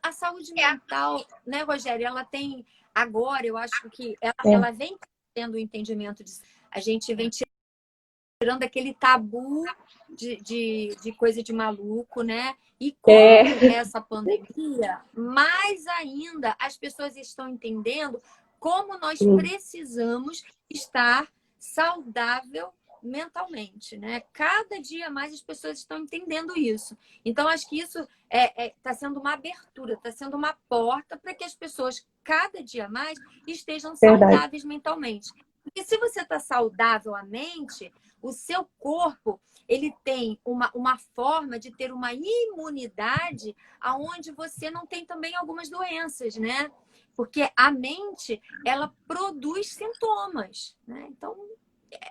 A saúde mental, né, Rogério, ela tem, agora, eu acho que ela vem tendo o entendimento de a gente vem tirando aquele tabu de coisa de maluco, né? E com essa pandemia, mais ainda, as pessoas estão entendendo como nós precisamos estar saudável mentalmente, né? Cada dia mais as pessoas estão entendendo isso. Então, acho que isso está sendo uma abertura, está sendo uma porta para que as pessoas, cada dia mais, estejam saudáveis mentalmente. Porque se você está saudável à mente, o seu corpo ele tem uma forma de ter uma imunidade aonde você não tem também algumas doenças, né? Porque a mente, ela produz sintomas, né? Então,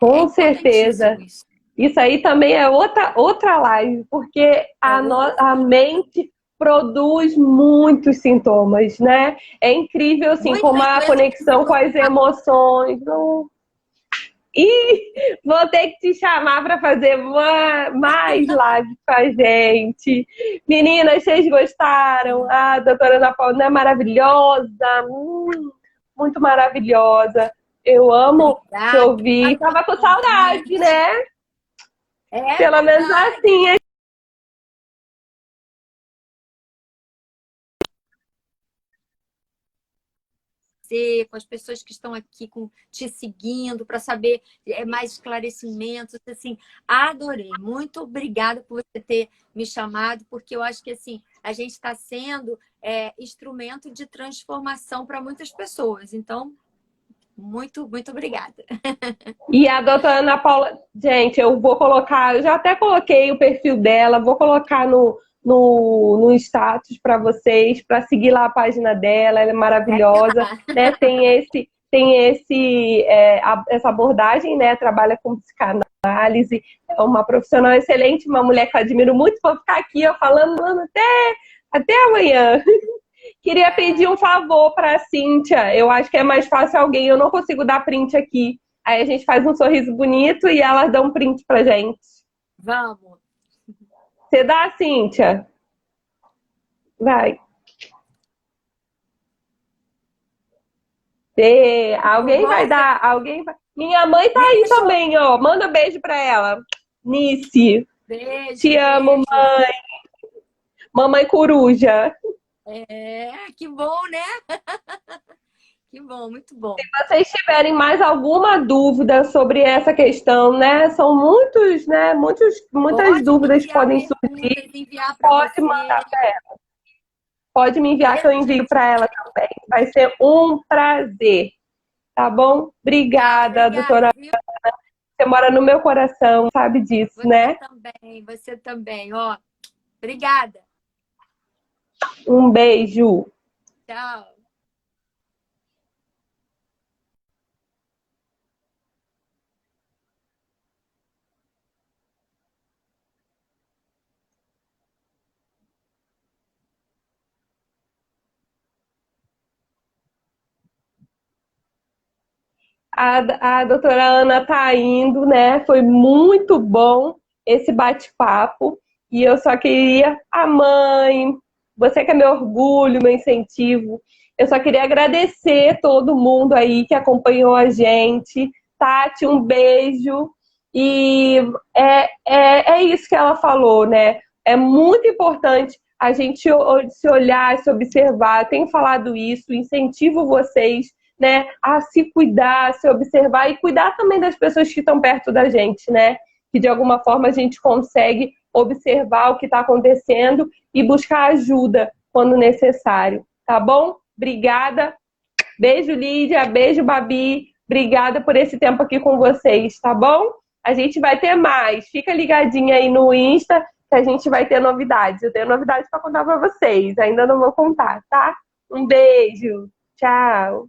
com certeza. Isso aí também é outra live, porque a mente produz muitos sintomas, né? É incrível, assim, como a conexão com as emoções. E vou ter que te chamar para fazer mais lives com a gente. Meninas, vocês gostaram? A doutora Ana Paula é maravilhosa, muito maravilhosa. Eu amo te ouvir. Tava com saudade, né? Pelo menos assim. Com as pessoas que estão aqui te seguindo para saber mais esclarecimentos, assim, adorei. Muito obrigada por você ter me chamado, porque eu acho que assim a gente está sendo instrumento de transformação para muitas pessoas. Então, muito, muito obrigada. E a doutora Ana Paula, gente, eu vou colocar, eu já até coloquei o perfil dela, vou colocar no status para vocês, para seguir lá a página dela, ela é maravilhosa, né? Essa abordagem, né? Trabalha com psicanálise, é uma profissional excelente, uma mulher que eu admiro muito, vou ficar aqui ó, falando até amanhã. Queria pedir um favor para a Cíntia, eu acho que é mais fácil alguém, eu não consigo dar print aqui. Aí a gente faz um sorriso bonito e elas dão um print pra gente. Vamos. Você dá, Cíntia? Vai. Alguém vai dar. Alguém vai... Minha mãe tá aí também, ó. Manda um beijo pra ela. Nice. Beijo. Te amo, mãe. Mamãe coruja. Que bom, né? Que bom, muito bom. Se vocês tiverem mais alguma dúvida sobre essa questão, né? São muitas dúvidas que podem surgir. Pode mandar para ela. Pode me enviar que eu envio para ela também. Vai ser um prazer. Tá bom? Obrigada, doutora Ana. Você mora no meu coração, sabe disso, né? Você também, ó. Obrigada. Um beijo. Tchau. A doutora Ana tá indo, né? Foi muito bom esse bate-papo. E eu só queria, a mãe, você que é meu orgulho, meu incentivo, eu só queria agradecer todo mundo aí que acompanhou a gente. Tati, um beijo. E é isso que ela falou, né? É muito importante a gente se olhar, se observar. Eu tenho falado isso, incentivo vocês, né, a se cuidar, se observar e cuidar também das pessoas que estão perto da gente, né? Que de alguma forma a gente consegue observar o que está acontecendo e buscar ajuda quando necessário, tá bom? Obrigada. Beijo, Lídia. Beijo, Babi. Obrigada por esse tempo aqui com vocês, tá bom? A gente vai ter mais. Fica ligadinha aí no Insta que a gente vai ter novidades. Eu tenho novidades para contar para vocês. Ainda não vou contar, tá? Um beijo. Tchau.